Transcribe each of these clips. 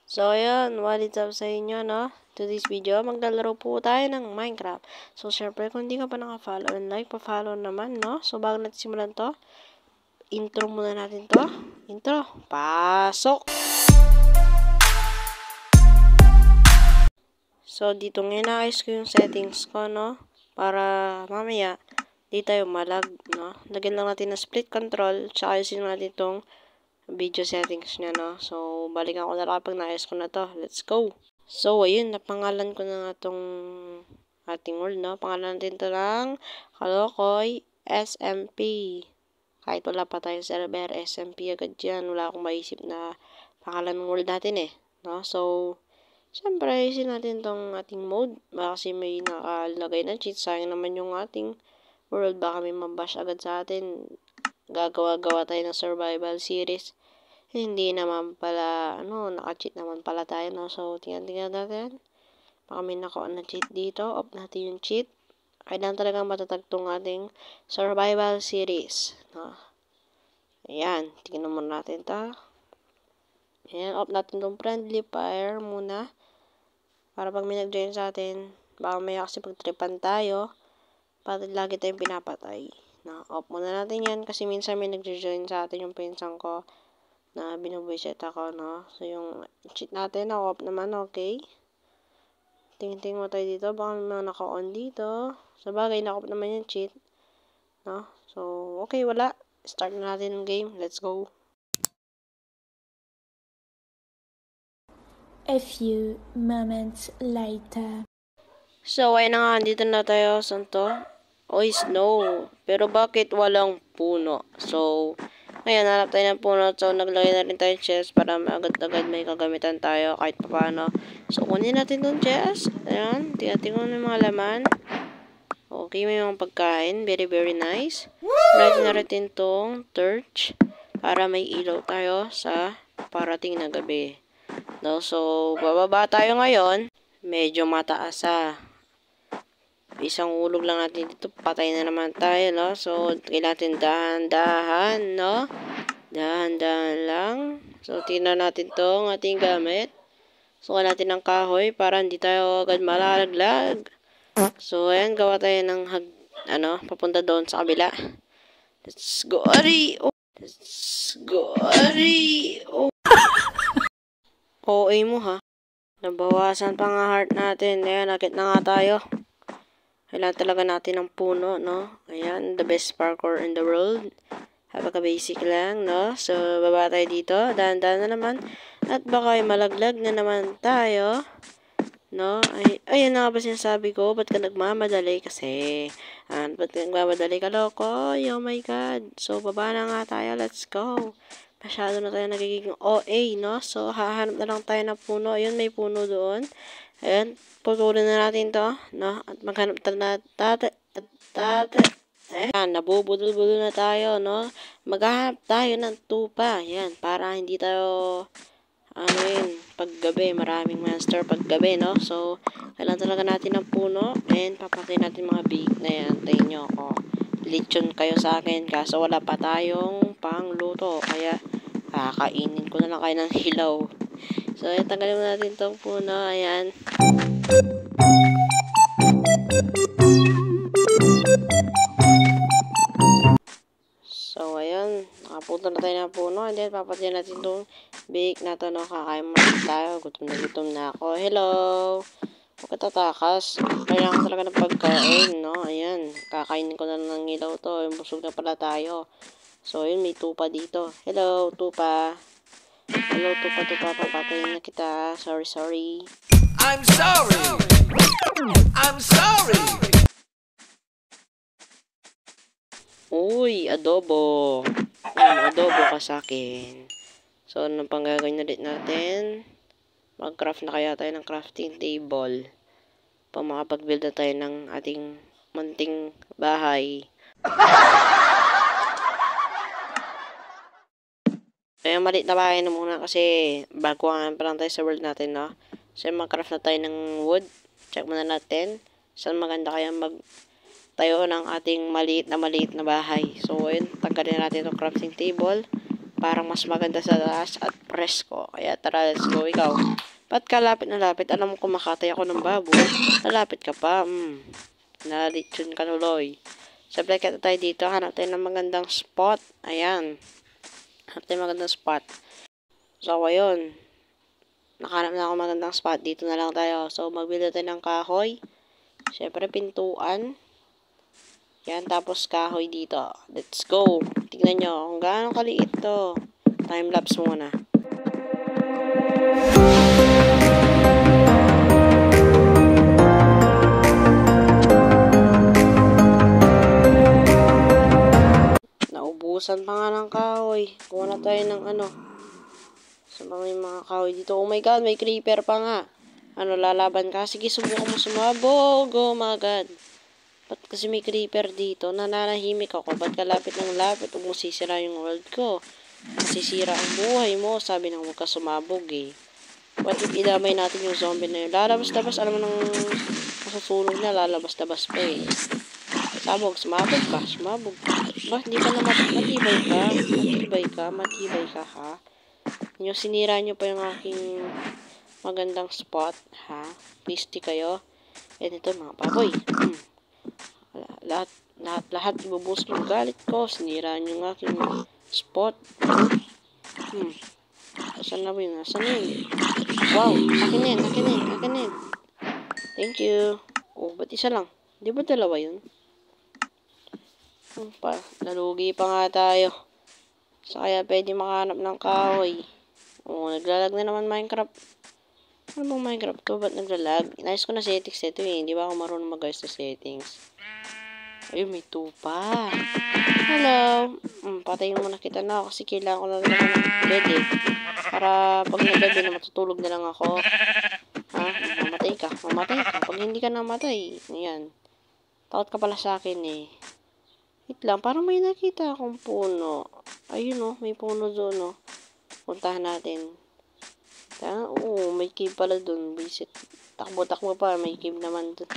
So, ayun, what is up sa inyo, no? To this video, maglalaro po tayo ng Minecraft. So, syempre, kung hindi ka pa naka-follow and like, pa-follow naman, no? So, bago natin simulan to, intro muna natin to. Intro, pasok! So, dito ngayon naayos ko yung settings ko, no? Para mamaya, di tayo malag, no? Lagyan lang natin na split control, tsaka ayusin natin itong video settings niya, no? So, balikan ko na lang kapag naayos ko na to. Let's go! So, ayun, napangalan ko na nga itong ating world, no? Pangalan natin ito ng Kalokoy SMP. Kahit wala pa tayo server, SMP agad yan. Wala akong maisip na pangalan ng world natin, eh. No? So, syempre, ayusin natin itong ating mode. Baka kasi may nakalagay na cheat. Sayang naman yung ating world. Baka may mabash agad sa atin. Gagawa-gawa tayo ng survival series. Hindi naman pala, naka-cheat naman pala tayo, no? So, tingnan natin. Baka may na cheat dito. Off natin yung cheat. Kailangan talagang matatag tong ating survival series, no? Ayan, tingnan muna natin to. Ayan, off natin tong friendly fire muna. Para pag may nag-join sa atin, baka may kasi pagtripan tayo. Para lagi tayong pinapatay. No? Off muna natin yan kasi minsan may nag-join sa atin yung pinsan ko na binubuisit ako, no? So, yung cheat natin, na-off naman, okay? Tingin-tingin mo tayo dito. Baka may mga naka-on dito. Sa bagay, na-off naman yung cheat, no? So, okay, wala. Start na natin yung game. Let's go. A few moments later. So, ayun na nga, andito na tayo. Saan to? Oy, snow. Pero bakit walang puno? So, ayan, hanap tayo ng puno. So, naglagay na rin tayo chest para agad-agad may kagamitan tayo kahit paano. So, kunin natin itong chest. Ayan, tingnan yung mga laman. Okay, may mga pagkain. Very, very nice. Natin na rin itong torch para may ilaw tayo sa parating na gabi. No? So, bababa tayo ngayon. Medyo mataas isang ulog lang natin dito, patay na naman tayo, no? So, kailangan natin dahan-dahan, no? Dahan-dahan lang. So, tingnan natin tong ating gamit. Suka natin ng kahoy para hindi tayo agad malalaglag. So, ayan, gawa tayo ng papunta doon sa kabila. Let's go, Ari! Oh. Let's go, Ari! Oh. OA mo, ha? Nabawasan pa nga heart natin. Ayan, nakit na nga tayo. Kailangan talaga natin ng puno, no? Ayan, the best parkour in the world. Basic lang, no? So, baba tayo dito. Dahan-dahan na naman. At baka ay malaglag na naman tayo. No? Ayun na nga ba sinasabi ko? Ba't ka nagmamadali? Kasi, ba't ka nagmamadali ka, loko? Oh my God. So, baba na nga tayo. Let's go. Masyado na tayo nagiging OA, no? So, hahanap na lang tayo ng puno. Ayun, may puno doon. Ayan, putulin na natin to, no? At maghanap na ayan, nabubudol-budol na tayo, no? Maghanap tayo ng tupa. Ayan, para hindi tayo, paggabi, maraming monster paggabi, no? So, kailangan talaga natin ng puno and papatay natin mga big na yan. Tayo nyo ako. Lechon kayo sa akin, kaso wala pa tayong pangluto. Kaya, kakainin ko na lang kayo ng hilaw. So, ayan, tanggalin mo natin itong puno. Ayan. So, ayan. Nakapunta na tayo ng puno. And then, papatayin natin itong bake na ito. No? Kakain mo na tayo. Gutom na ako. Hello! Huwag ka tatakas. Kailangan talaga ng pagkain, no? Ayan. Kakainin ko na lang ng ilaw to. Busog na pala tayo. So, ayun. May tupa dito. Hello, tupa. Hello, tupa, papatayin na kita. Sorry. I'm sorry! I'm sorry! Uy, adobo. Adobo ka sa akin. So, anong pang gagawin na natin? Mag-craft na kaya tayo ng crafting table. Para makapag-build na tayo ng ating munting bahay. Kaya maliit na bahay na muna kasi baguhan pa lang tayo sa world natin, no? So, mag-craft na tayo ng wood. Check muna natin. Saan maganda kaya tayo ng ating maliit na bahay. So, ayun, tanggalin natin itong crafting table. parang mas maganda sa taas at presko. Kaya tara, let's go. Ikaw, ba't ka lapit na lapit? Alam mo kumakatay ako ng baboy. Nalapit ka pa. Nalitsyon ka nuloy. Sabi ka tayo dito. Hanap tayo ng magandang spot. Ayan. Hanap tayo ng magandang spot. So, ayun. Nakahanap na ako magandang spot. Dito na lang tayo. So, magbili tayo ng kahoy. Siyempre, pintuan. Yan, tapos kahoy dito. Let's go. Tignan nyo kung gaano kaliit to. Time-lapse muna. Naubusan pa nga ng kahoy. Kuha na tayo ng ano. Sa mga kahoy dito. Oh my God, may creeper pa nga. Ano, lalaban ka? Sige, subukan mo sumabog. Oh my God. Ba't kasi may creeper dito? Nananahimik ako. Ba't ka lapit ng lapit? Huwag mo sisira yung world ko. Masisira ang buhay mo. Sabi nang huwag ka sumabog eh. What if idamay natin yung zombie na yun? Lalabas-labas. Alam mo nang masusunog na. Lalabas-labas pa eh. Sumabog ka. Sumabog. Ba, hindi ka na matibay ka. Matibay ka ha. Yung sinira nyo pa yung aking magandang spot. Ha? Pisty kayo. Eh, ito mga baboy. Lahat ibubus ng galit ko. Sinira nyo ng aking spot. Asan na yun? Wow, akin yan. Thank you. Oh, ba't isa lang? Di ba dalawa yun? Nalugi pa nga tayo. So, kaya pwede makahanap ng kahoy. Oh, naglalag na naman Minecraft. Ano bang Minecraft ko? Ba't naglalag? Inayos ko na settings ito eh. Hindi ba ako marunong mag-ayos sa settings? Ayun, may tupa. Hello. Patayin muna kita na kasi kailangan ko na lang ng bed eh. Para pag nagabi na matutulog na lang ako. Ha? Mamatay ka. Pag hindi ka namatay, ayan. Takot ka pala sa akin eh. Wait lang, parang may nakita akong puno. Ayun oh, may puno doon oh. Puntahan natin. Oo, may cave pala doon. Visit. Takbo-takbo pa, may cave naman doon.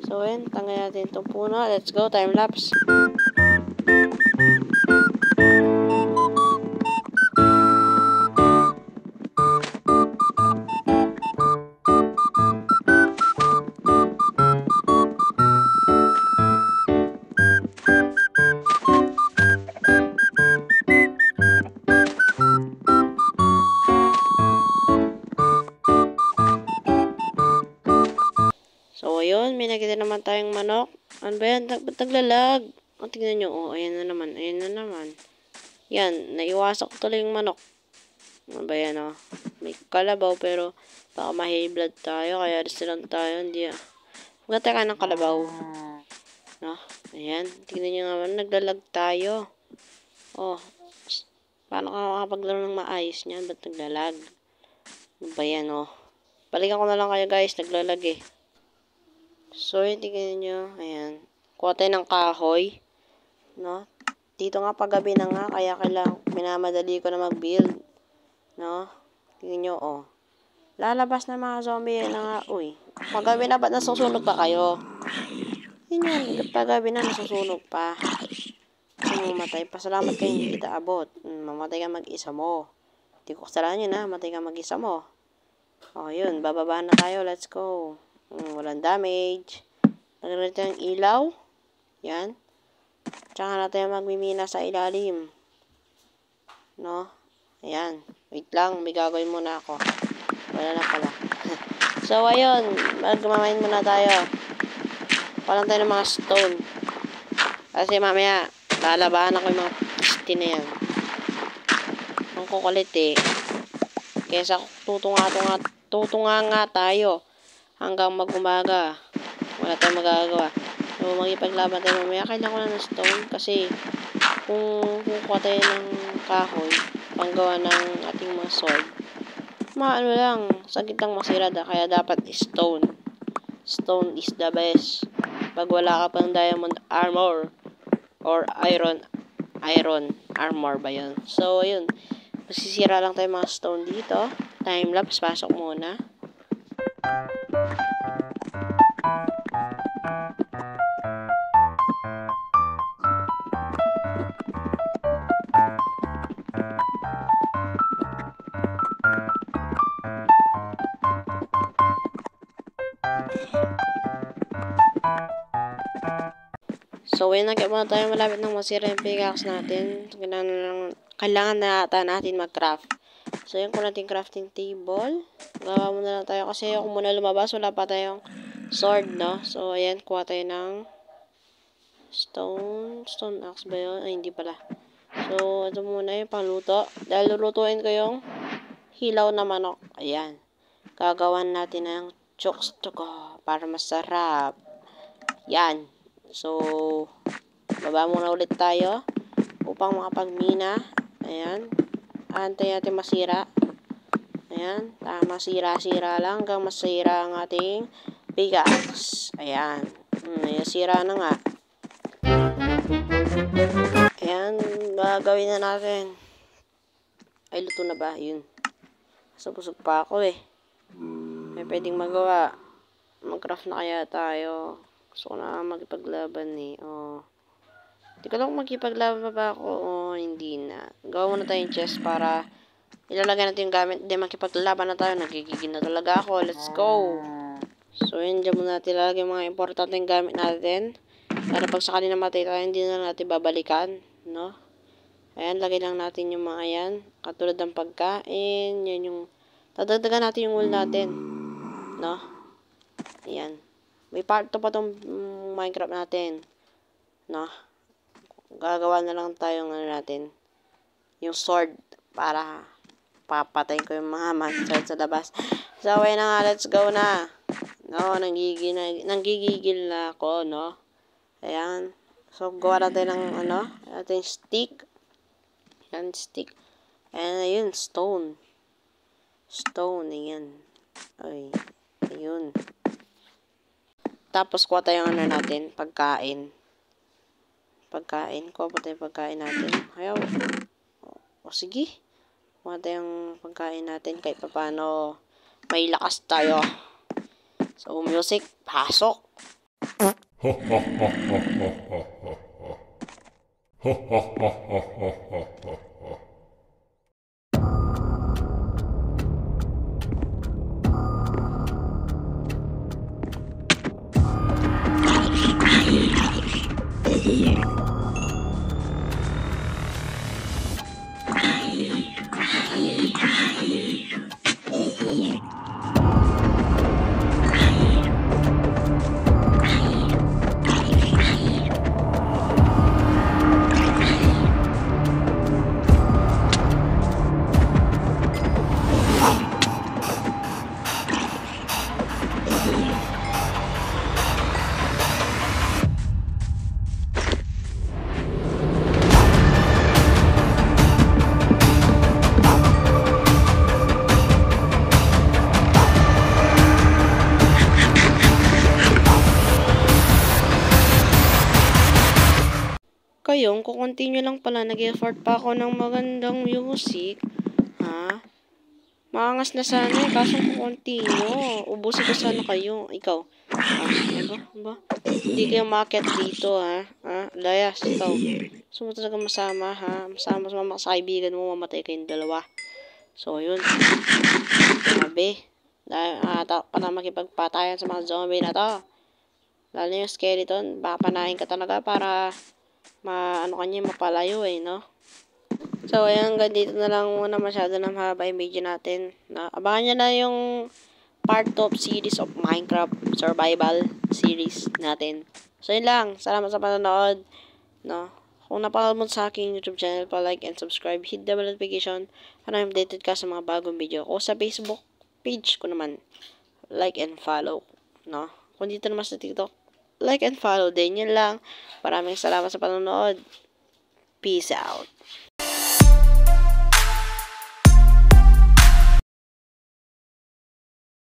So, ayan, tanggal natin itong puno. Let's go, time lapse. So, ayun, may nakita naman tayong manok. Ano ba yan? Ba't naglalag? O, tingnan nyo. O, ayan na naman. Yan, naiwasak ko tuloy yung manok. Ano ba yan, o? May kalabaw, pero baka ma-high blood tayo. Kaya rest lang tayo. Hindi, huwag tayo ng kalabaw. No? Ayan, tingnan nyo naman. Naglalag tayo. O, paano ka makapaglaro ng maayos niyan? Ba't naglalag? Ano ba yan, o? Balikan ko na lang kayo, guys. Naglalag, eh. So, yun, tingnan nyo. Ayan. Kuha tayo ng kahoy. No? Dito nga paggabi na nga. Kaya minamadali ko na mag-build. No? Tingnan nyo, oh. Lalabas na mga zombie na nga. Uy. Paggabi na, ba't nasusunog pa kayo? Yun. Paggabi na, nasusunog pa. Kasi mamatay. Pasalamat kayo, hindi kita abot. Mamatay ka mag-isa mo. Hindi ko kasalanan yun, ha. Mamatay ka mag-isa mo. Oh, yun. Bababa na tayo. Let's go. Walang damage. Nagkaroon tayo ng ilaw. Yan. Tsaka na tayo magmimina sa ilalim. No? Ayan. Wait lang. May gagawin muna ako. Wala na pala. So, ayun. Magmamain muna tayo. Palang tayo ng mga stone. Kasi mamaya, lalabahan ako yung mga pisty na yan. Ang kukulit eh. Kesa tutunga nga tayo. Hanggang mag-umaga. Wala tayong magagawa. So, magipaglaban tayo mamaya. Kailangan ko na ng stone. Kasi, kung kukuha tayo ng kahoy, panggawa ng ating mga sword, maano lang, sagit lang masira. Kaya dapat stone. Stone is the best. Pag wala ka pang diamond armor, or iron armor ba yun? So, ayun. Masisira lang tayo mga stone dito. Time-lapse. Pasok muna. when nag muna tayo malapit ng masira yung pickaxe natin. Kailangan na ata natin mag-craft. So, yun po natin crafting table. Gawa muna lang tayo kasi ako muna lumabas. Wala pa tayong sword, no? So, ayan, kuha tayo ng stone axe ba yun? Ay, hindi pala. So, ito muna yung pangluto. Dahil lulutuin ko yung hilaw na manok. Ayan. Gagawan natin ng chokes para masarap. Yan. So, baba muna ulit tayo upang makapagmina. Ayan. Antay natin masira. Ayan. Masira-sira lang hanggang masira ang ating pickaxe. Ayan. Sira na nga. Ayan. Gagawin na natin. Ay, luto na ba? Yun. Busog pa ako eh. May pwedeng magawa. Mag-craft na kaya tayo. Gusto ko na magipaglaban eh. Hindi ko lang magipaglaban pa ba ako? Hindi na. Gawa muna tayong chest para ilalagay natin yung gamit. Hindi, makipaglaban na tayo. Nagigigil na talaga ako. Let's go! So, yun. Diyan muna natin ilalagay yung mga importanteng gamit natin. Para pag sakali namatay tayo, hindi na natin babalikan. No? Ayan, lagay lang natin yung mga yan. Katulad ng pagkain. Yan yung dadagdagan natin yung wool natin. No? Ayan. May part 2 pa tong Minecraft natin. No? Gagawa na lang tayo ng natin. Yung sword. Para papatayin ko yung mga monster sa labas. So, okay na nga. Let's go na. No? Nanggigigil na ako. No? Ayan. So, gawa natin ng ating stick. Ayan, stick. Ayan, ayun. Stone. Ayan. Ay. Ayun. Tapos, kuha tayong natin, pagkain. Kuha pa tayong pagkain natin. Ayaw. Sige. Kuha tayong pagkain natin kahit paano may lakas tayo. So, music, pasok. Kayong, kukontinue lang pala, nag-effort pa ako ng magandang music. Ha? Maangas na sana eh, kaso kukontinue. Ubusin ko sana kayo. Ikaw. Ba? Hindi kayo market dito, ha? Layas, ikaw. Gusto mo talaga masama, ha? Masama sa kaibigan mo, mamatay kayong dalawa. So, yun. Sabi. Para makipagpatayan sa mga zombie na to. Lalo yung skeleton, baka panahin ka talaga para mapalayo eh, no? So, ayan, ganito na lang muna, masyado na mahaba yung video natin. Abangan nyo na yung part 2 series of Minecraft survival series natin. So, yun lang. Salamat sa panonood. No? Kung napanood mo sa aking YouTube channel, pa-like and subscribe, hit the bell notification para updated ka sa mga bagong video. O sa Facebook page ko naman, like and follow. No? Kung dito naman sa TikTok, like and follow din. Yun lang. Maraming salamat sa panonood. Peace out.